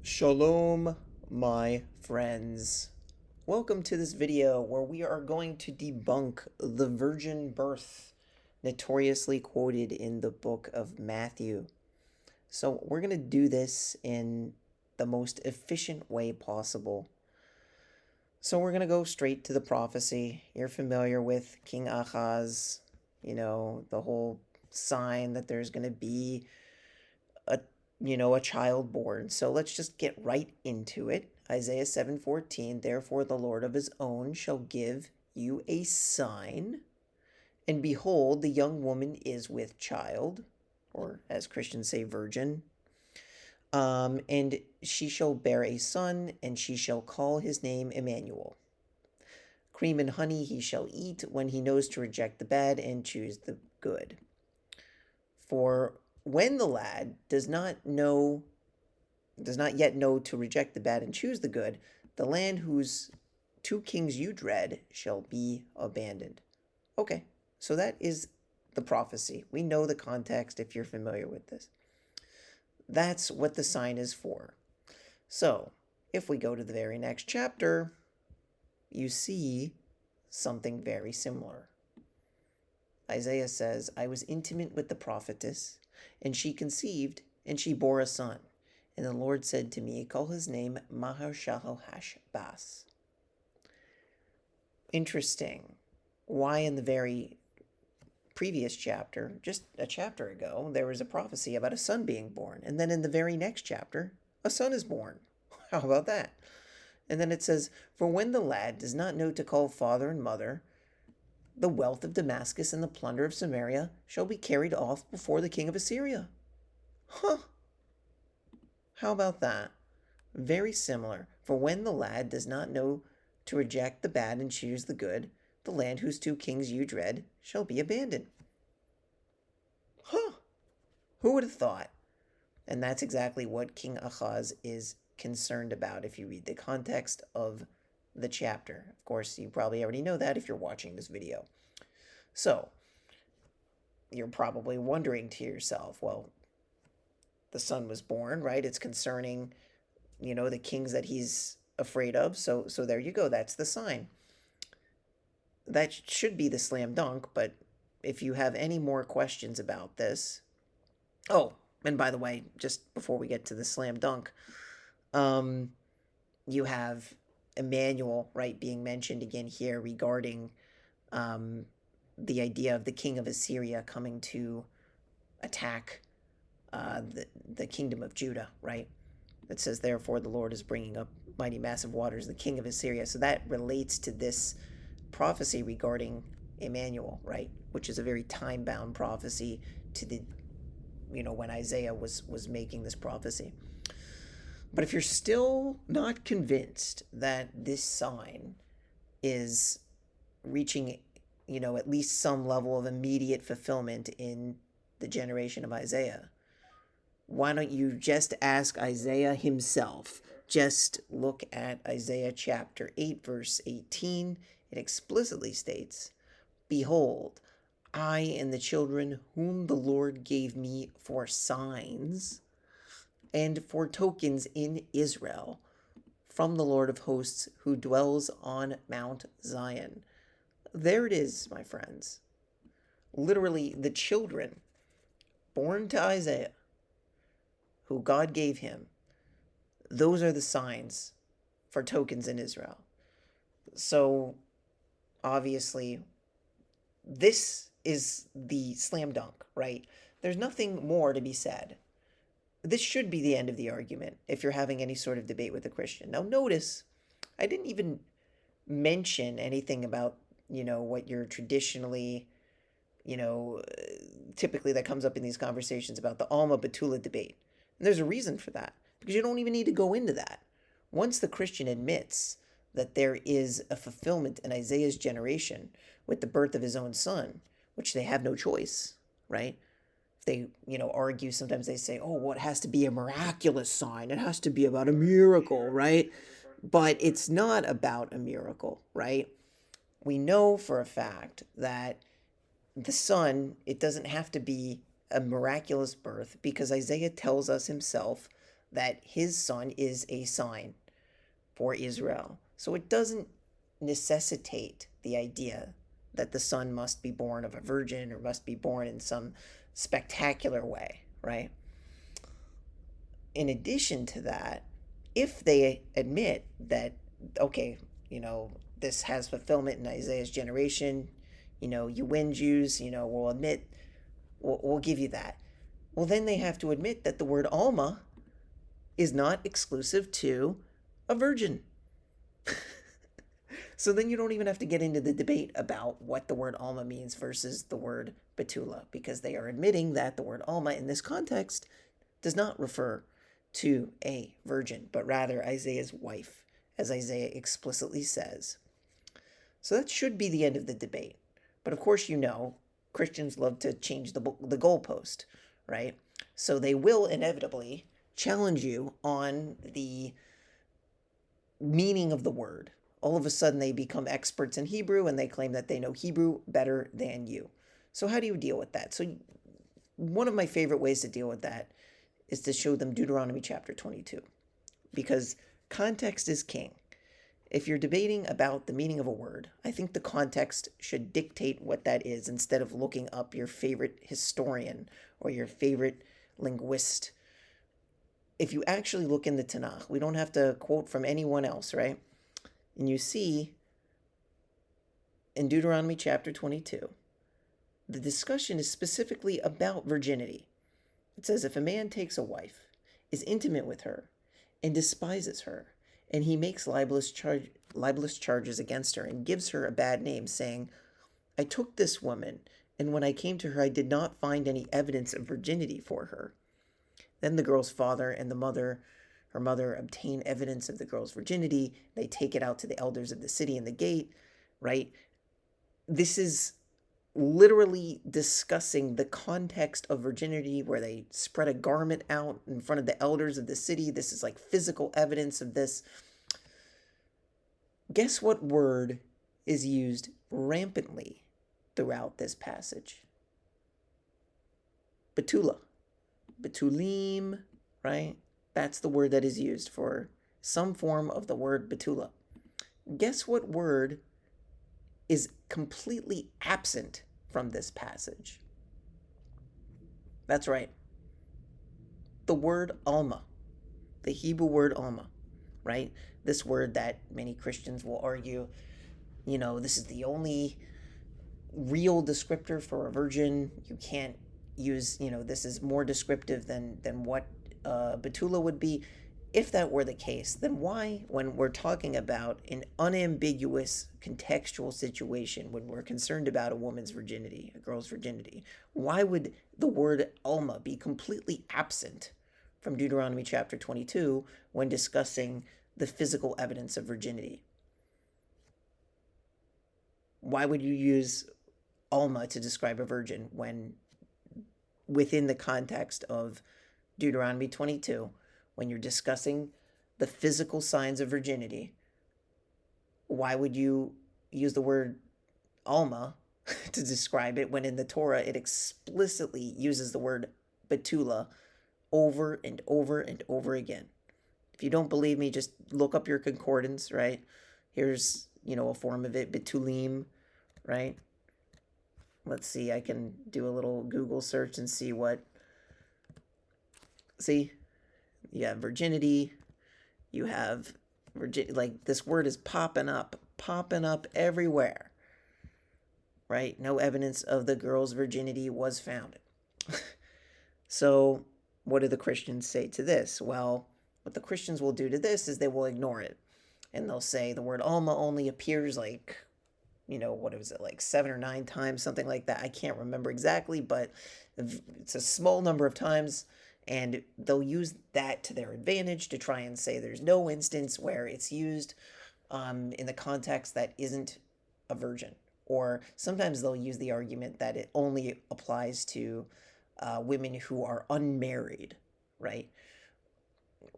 Shalom, my friends. Welcome to this video where we are going to debunk the virgin birth, notoriously quoted in the book of Matthew. So, we're going to do this in the most efficient way possible. So, we're going to go straight to the prophecy. You're familiar with King Ahaz, the whole sign that there's going to be a a child born. So let's just get right into it. Isaiah 7:14, therefore the Lord of his own shall give you a sign, and behold, the young woman is with child, or as Christians say, virgin. And she shall bear a son, and she shall call his name Immanuel. Cream and honey he shall eat when he knows to reject the bad and choose the good. For when the lad does not yet know to reject the bad and choose the good, the land whose two kings you dread shall be abandoned. Okay, so that is the prophecy. We know the context if you're familiar with this. That's what the sign is for. So, if we go to the very next chapter, you see something very similar. Isaiah says, I was intimate with the prophetess, and she conceived, and she bore a son. And the Lord said to me, call his name Maher-Shalal-Hash-Bas. Interesting. Why in the very previous chapter, just a chapter ago, there was a prophecy about a son being born. And then in the very next chapter, a son is born. How about that? And then it says, for when the lad does not know to call father and mother, the wealth of Damascus and the plunder of Samaria shall be carried off before the king of Assyria. Huh. How about that? Very similar. For when the lad does not know to reject the bad and choose the good, the land whose two kings you dread shall be abandoned. Huh. Who would have thought? And that's exactly what King Ahaz is concerned about if you read the context of the chapter. Of course, you probably already know that if you're watching this video. So, you're probably wondering to yourself, well, the son was born, right? It's concerning, the kings that he's afraid of. So there you go. That's the sign. That should be the slam dunk, but if you have any more questions about this. Oh, and by the way, just before we get to the slam dunk, you have Immanuel, right, being mentioned again here regarding the idea of the king of Assyria coming to attack the kingdom of Judah, right? It says, therefore, the Lord is bringing up mighty massive waters, the king of Assyria. So that relates to this prophecy regarding Immanuel, right? Which is a very time-bound prophecy to the, when Isaiah was making this prophecy. But if you're still not convinced that this sign is reaching, at least some level of immediate fulfillment in the generation of Isaiah, why don't you just ask Isaiah himself? Just look at Isaiah chapter 8, verse 18. It explicitly states, behold, I and the children whom the Lord gave me for signs and for tokens in Israel from the Lord of hosts who dwells on Mount Zion. There it is, my friends. Literally, the children born to Isaiah, who God gave him, those are the signs for tokens in Israel. So, obviously, this is the slam dunk, right? There's nothing more to be said. This should be the end of the argument if you're having any sort of debate with a Christian. Now, notice, I didn't even mention anything about, what you're traditionally, typically that comes up in these conversations about the alma betula debate. And there's a reason for that, because you don't even need to go into that. Once the Christian admits that there is a fulfillment in Isaiah's generation with the birth of his own son, which they have no choice, right? If they, argue, sometimes they say, oh, well, it has to be a miraculous sign. It has to be about a miracle, right? But it's not about a miracle, right? We know for a fact that the son, it doesn't have to be a miraculous birth, because Isaiah tells us himself that his son is a sign for Israel. So it doesn't necessitate the idea that the son must be born of a virgin or must be born in some spectacular way, right? In addition to that, if they admit that, okay, this has fulfillment in Isaiah's generation, you win, Jews, we'll admit, we'll give you that. Well, then they have to admit that the word alma is not exclusive to a virgin. So then you don't even have to get into the debate about what the word alma means versus the word betula, because they are admitting that the word alma in this context does not refer to a virgin, but rather Isaiah's wife, as Isaiah explicitly says. So that should be the end of the debate. But of course, Christians love to change the goalpost, right? So they will inevitably challenge you on the meaning of the word. All of a sudden, they become experts in Hebrew and they claim that they know Hebrew better than you. So how do you deal with that? So one of my favorite ways to deal with that is to show them Deuteronomy chapter 22, because context is king. If you're debating about the meaning of a word, I think the context should dictate what that is instead of looking up your favorite historian or your favorite linguist. If you actually look in the Tanach, we don't have to quote from anyone else, right? And you see in Deuteronomy chapter 22, the discussion is specifically about virginity. It says, if a man takes a wife, is intimate with her, and despises her, and he makes libelous charges against her and gives her a bad name, saying, I took this woman, and when I came to her, I did not find any evidence of virginity for her. Then the girl's father and her mother, obtain evidence of the girl's virginity. They take it out to the elders of the city and the gate, right? This is literally discussing the context of virginity, where they spread a garment out in front of the elders of the city. This is like physical evidence of this. Guess what word is used rampantly throughout this passage? Betula. Betulim, right? That's the word that is used for some form of the word betula. Guess what word is completely absent from this passage? That's right. The word alma. The Hebrew word alma, right? This word that many Christians will argue, this is the only real descriptor for a virgin. You can't use, this is more descriptive than what betula would be. If that were the case, then why, when we're talking about an unambiguous contextual situation, when we're concerned about a woman's virginity, a girl's virginity, why would the word alma be completely absent from Deuteronomy chapter 22 when discussing the physical evidence of virginity? Why would you use alma to describe a virgin when within the context of Deuteronomy 22, when you're discussing the physical signs of virginity, why would you use the word alma to describe it when in the Torah it explicitly uses the word betula over and over and over again? If you don't believe me, just look up your concordance, right? Here's, a form of it, betulim, right? Let's see, I can do a little Google search and see what, see? You have virginity, you have like this word is popping up everywhere, right? No evidence of the girl's virginity was found. So what do the Christians say to this? Well, what the Christians will do to this is they will ignore it. And they'll say the word alma only appears like, what was it, like 7 or 9 times, something like that. I can't remember exactly, but it's a small number of times. And they'll use that to their advantage to try and say there's no instance where it's used in the context that isn't a virgin. Or sometimes they'll use the argument that it only applies to women who are unmarried, right?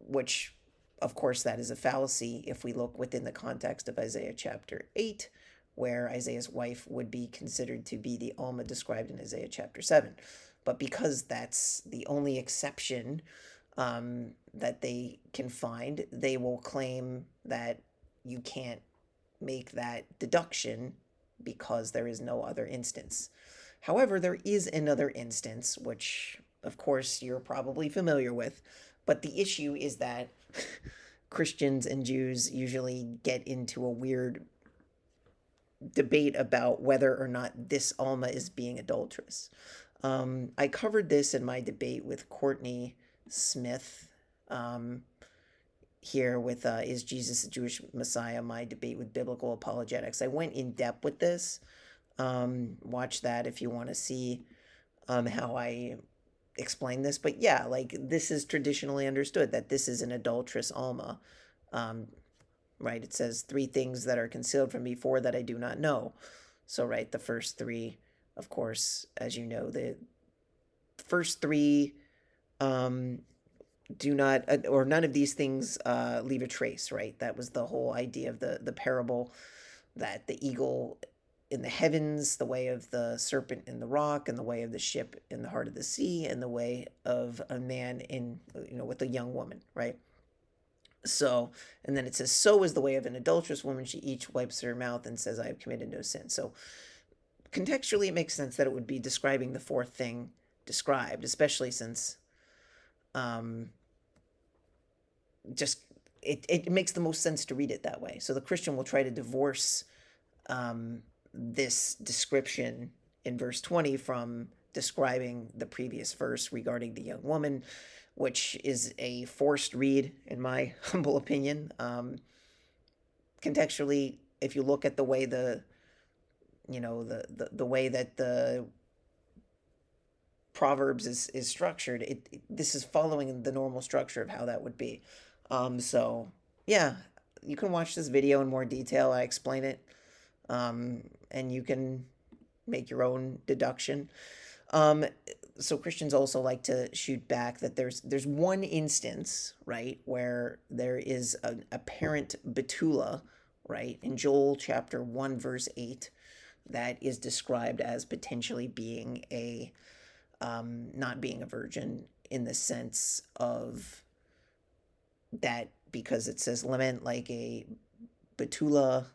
Which, of course, that is a fallacy if we look within the context of Isaiah chapter 8, where Isaiah's wife would be considered to be the alma described in Isaiah chapter 7. But because that's the only exception that they can find, they will claim that you can't make that deduction because there is no other instance. However, there is another instance, which, of course, you're probably familiar with, but the issue is that Christians and Jews usually get into a weird debate about whether or not this alma is being adulterous. I covered this in my debate with Courtney Smith here with Is Jesus a Jewish Messiah? My debate with biblical apologetics. I went in depth with this. Watch that if you want to see how I explain this. But yeah, like this is traditionally understood that this is an adulterous alma. Right? It says 3 things that are concealed from me, 4 that I do not know. So, right, the first 3, of course, as you know, the first 3 do not, or none of these things leave a trace, right? That was the whole idea of the parable, that the eagle in the heavens, the way of the serpent in the rock, and the way of the ship in the heart of the sea, and the way of a man in, with a young woman, right? So, and then it says, so is the way of an adulterous woman. She each wipes her mouth and says, I have committed no sin. So contextually, it makes sense that it would be describing the 4th thing described, especially since just it makes the most sense to read it that way. So the Christian will try to divorce this description in verse 20 from describing the previous verse regarding the young woman, which is a forced read, in my humble opinion. Contextually, if you look at the way the way that the Proverbs is structured, this is following the normal structure of how that would be. So yeah, you can watch this video in more detail. I explain it, and you can make your own deduction. So Christians also like to shoot back that there's one instance, right, where there is an apparent betula, right, in Joel chapter 1 verse 8, that is described as potentially being a not being a virgin, in the sense of that, because it says lament like a betula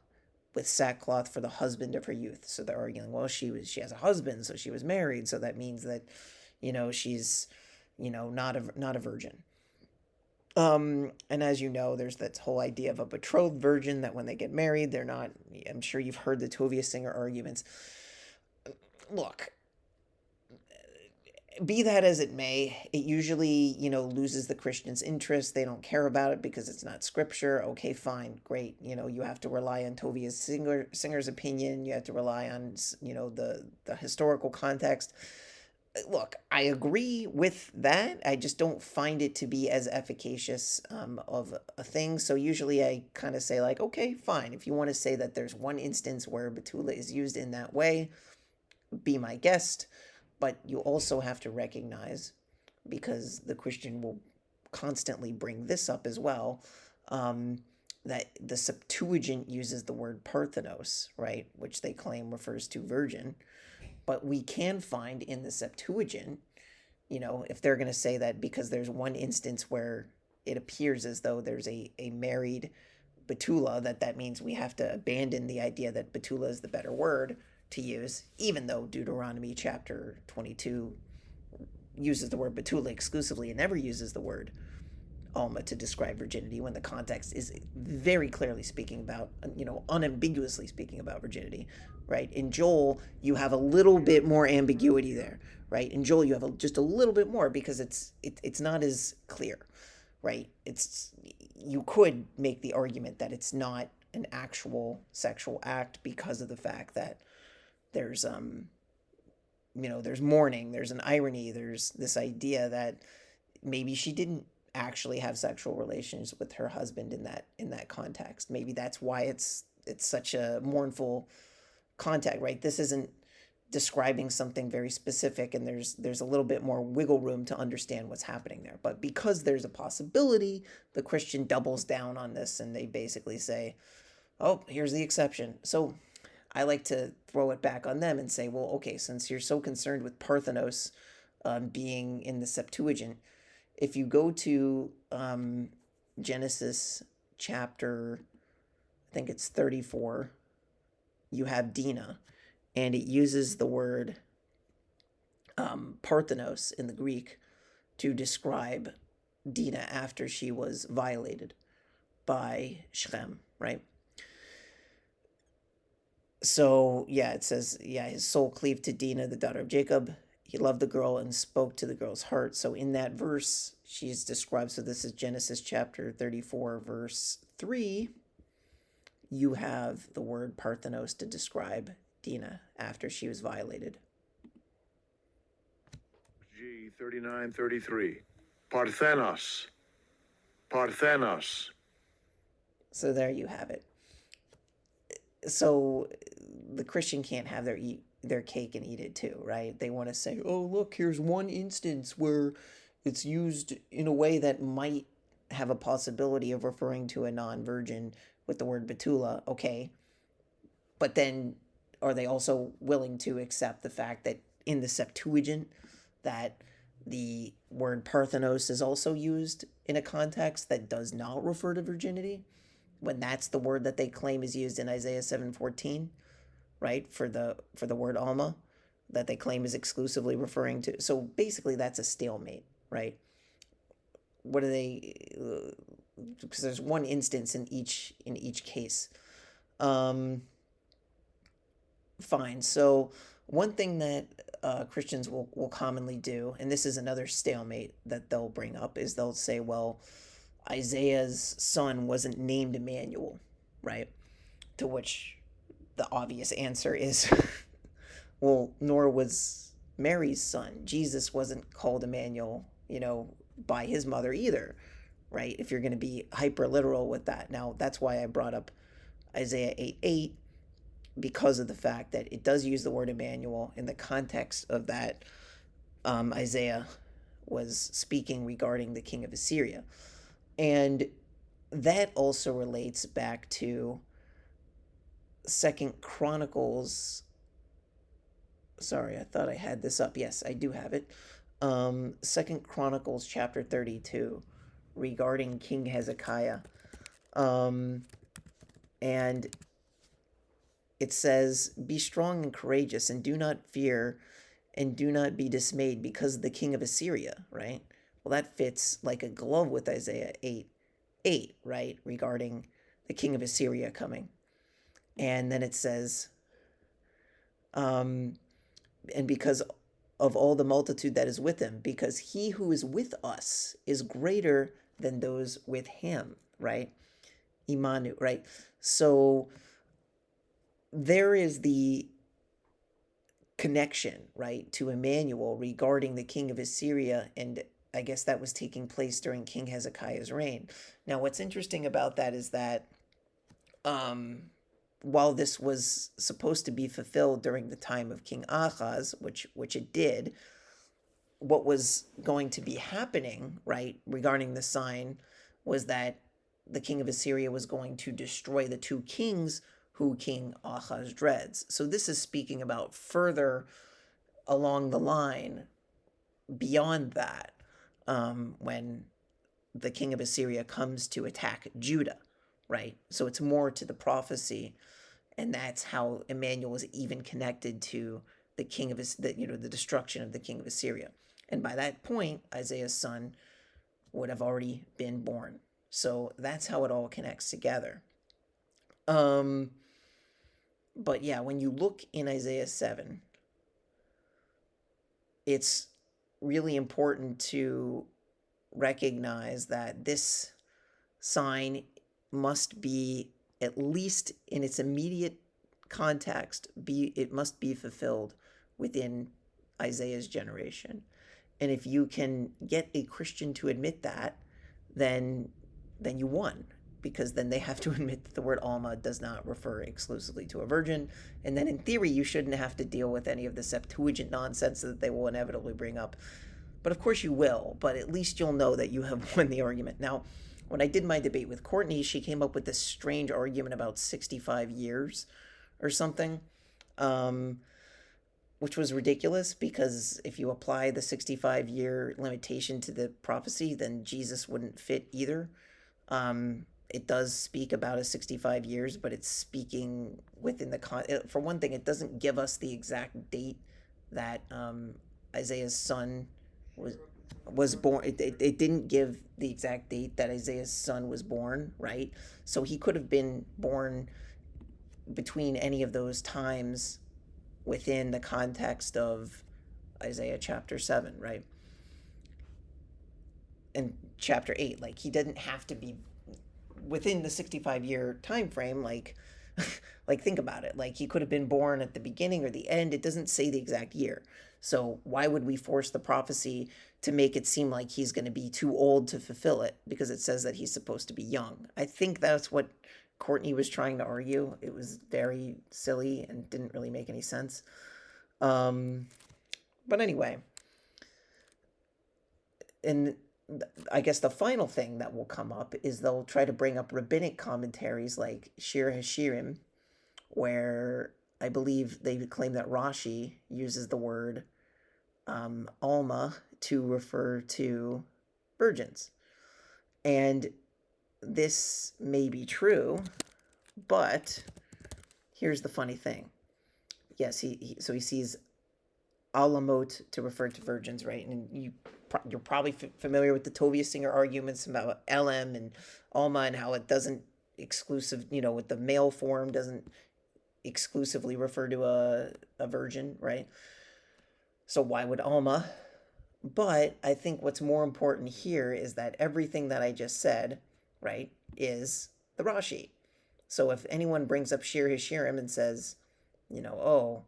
with sackcloth for the husband of her youth. So they're arguing, well, she has a husband, so she was married, so that means that, she's, not a virgin. And as you know, there's that whole idea of a betrothed virgin, that when they get married, they're not. I'm sure you've heard the Tovia Singer arguments. Look, be that as it may, it usually, loses the Christian's interest. They don't care about it because it's not scripture. Okay, fine, great. You have to rely on Tovia Singer's opinion. You have to rely on, the historical context. Look, I agree with that. I just don't find it to be as efficacious of a thing. So usually I kind of say like, okay, fine. If you want to say that there's one instance where betula is used in that way, be my guest. But you also have to recognize, because the Christian will constantly bring this up as well, that the Septuagint uses the word parthenos, right, which they claim refers to virgin. But we can find in the Septuagint, if they're going to say that because there's one instance where it appears as though there's a married betula, that means we have to abandon the idea that betula is the better word to use, even though Deuteronomy chapter 22 uses the word betula exclusively and never uses the word alma to describe virginity, when the context is very clearly speaking about, unambiguously speaking about virginity, right? In Joel, you have a little bit more ambiguity there, right? In Joel, you have just a little bit more because it's not as clear, right? You could make the argument that it's not an actual sexual act because of the fact that there's there's mourning, there's an irony, there's this idea that maybe she didn't actually have sexual relations with her husband in that context. Maybe that's why it's such a mournful context, right? This isn't describing something very specific, and there's a little bit more wiggle room to understand what's happening there. But because there's a possibility, the Christian doubles down on this, and they basically say, oh, here's the exception. So I like to throw it back on them and say, well, okay, since you're so concerned with Parthenos being in the Septuagint, if you go to Genesis chapter, I think it's 34, you have Dinah, and it uses the word Parthenos in the Greek to describe Dinah after she was violated by Shem, right? So, yeah, it says, his soul cleaved to Dinah, the daughter of Jacob. He loved the girl and spoke to the girl's heart. So in that verse, she's described, so this is Genesis chapter 34, verse 3. You have the word Parthenos to describe Dinah after she was violated. G 39:33. Parthenos. Parthenos. So there you have it. So the Christian can't have their cake and eat it too, right? They want to say, oh, look, here's one instance where it's used in a way that might have a possibility of referring to a non-virgin with the word betula. Okay. But then are they also willing to accept the fact that in the Septuagint that the word Parthenos is also used in a context that does not refer to virginity, when that's the word that they claim is used in Isaiah 7:14, right, for the word alma, that they claim is exclusively referring to. So basically that's a stalemate, right? What are they, because there's one instance in each case. Fine. So one thing that Christians will commonly do, and this is another stalemate that they'll bring up, is they'll say, well, Isaiah's son wasn't named Immanuel, right? To which the obvious answer is, well, nor was Mary's son. Jesus wasn't called Immanuel, by his mother either, right? If you're going to be hyper literal with that. Now, that's why I brought up Isaiah 8:8, because of the fact that it does use the word Immanuel in the context of that. Isaiah was speaking regarding the king of Assyria. And that also relates back to 2 Chronicles. Sorry, I thought I had this up. Yes, I do have it. 2 Chronicles chapter 32 regarding King Hezekiah. And it says, be strong and courageous and do not fear and do not be dismayed because of the king of Assyria, right? Well, that fits like a glove with Isaiah 8:8, right? Regarding the king of Assyria coming. And then it says, and because of all the multitude that is with him, because he who is with us is greater than those with him, right? Immanuel, right? So there is the connection, right, to Immanuel regarding the king of Assyria, and I guess that was taking place during King Hezekiah's reign. Now, what's interesting about that is that while this was supposed to be fulfilled during the time of King Ahaz, which it did, what was going to be happening, right, regarding the sign, was that the king of Assyria was going to destroy the two kings who King Ahaz dreads. So this is speaking about further along the line beyond that, when the king of Assyria comes to attack Judah, right? So it's more to the prophecy, and that's how Immanuel is even connected to the king of the destruction of the king of Assyria. And by that point, Isaiah's son would have already been born. So that's how it all connects together. But yeah, when you look in Isaiah 7, it's really important to recognize that this sign must be, at least in its immediate context, it must be fulfilled within Isaiah's generation. And if you can get a Christian to admit that, then you won, because then they have to admit that the word alma does not refer exclusively to a virgin, and then in theory you shouldn't have to deal with any of the Septuagint nonsense that they will inevitably bring up. But of course you will, but at least you'll know that you have won the argument. Now, when I did my debate with Courtney, she came up with this strange argument about 65 years or something. which was ridiculous because if you apply the 65-year limitation to the prophecy, then Jesus wouldn't fit either. It does speak about a 65 years, but it's speaking within for one thing, it doesn't give us the exact date that Isaiah's son was born. It didn't give the exact date that Isaiah's son was born, right? So he could have been born between any of those times within the context of Isaiah chapter 7, right? And chapter 8, like he didn't have to be within the 65-year time frame, like like think about it, like he could have been born at the beginning or the end. It doesn't say the exact year. So why would we force the prophecy to make it seem like he's going to be too old to fulfill it because it says that he's supposed to be young? I think that's what Courtney was trying to argue. It was very silly and didn't really make any sense. But anyway, and I guess the final thing that will come up is they'll try to bring up rabbinic commentaries like Shir Hashirim, where I believe they claim that Rashi uses the word alma to refer to virgins. And this may be true, but here's the funny thing. Yes, he sees alamot to refer to virgins, right? And you're probably familiar with the Tovia Singer arguments about LM and alma and how it doesn't exclusive, with the male form doesn't exclusively refer to a virgin, right? So why would alma? But I think what's more important here is that everything that I just said, right, is the Rashi. So if anyone brings up Shir Hashirim and says, oh,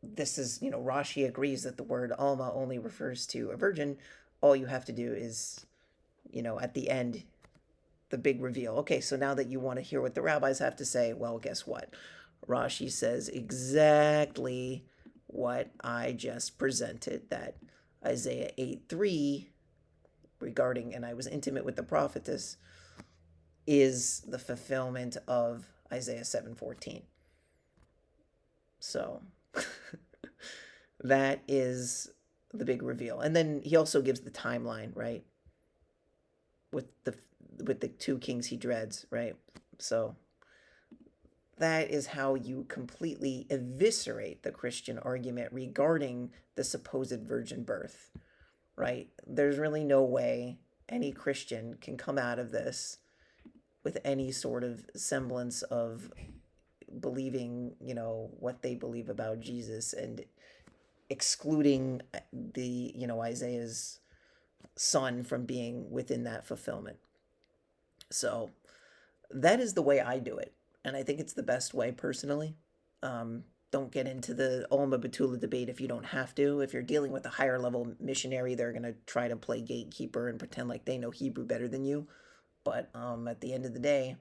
this is, Rashi agrees that the word alma only refers to a virgin, all you have to do is, at the end, the big reveal. Okay, so now that you want to hear what the rabbis have to say, well, guess what? Rashi says exactly what I just presented, that Isaiah 8:3 regarding, and I was intimate with the prophetess, is the fulfillment of Isaiah 7:14. So that is the big reveal. And then he also gives the timeline, right? With the two kings he dreads, right? So that is how you completely eviscerate the Christian argument regarding the supposed virgin birth, right? There's really no way any Christian can come out of this with any sort of semblance of believing, what they believe about Jesus and excluding the, Isaiah's son from being within that fulfillment. So that is the way I do it. And I think it's the best way personally. Don't get into the Alma Betula debate if you don't have to. If you're dealing with a higher level missionary, they're going to try to play gatekeeper and pretend like they know Hebrew better than you. But at the end of the day,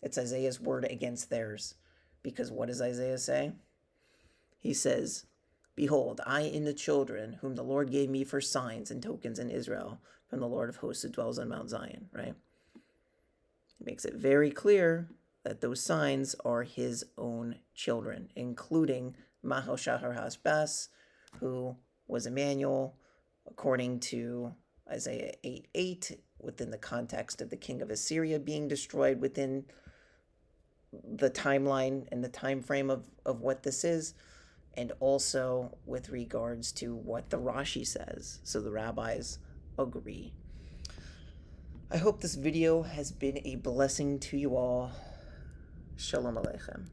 it's Isaiah's word against theirs. Because what does Isaiah say? He says, "Behold, I and the children whom the Lord gave me for signs and tokens in Israel from the Lord of hosts who dwells on Mount Zion," right? He makes it very clear that those signs are his own children, including Mahal Shahar Hasbas, who was Immanuel, according to Isaiah 8:8, within the context of the king of Assyria being destroyed within the timeline and the time frame of what this is, and also with regards to what the Rashi says. So the rabbis agree. I hope this video has been a blessing to you all. Shalom Aleichem.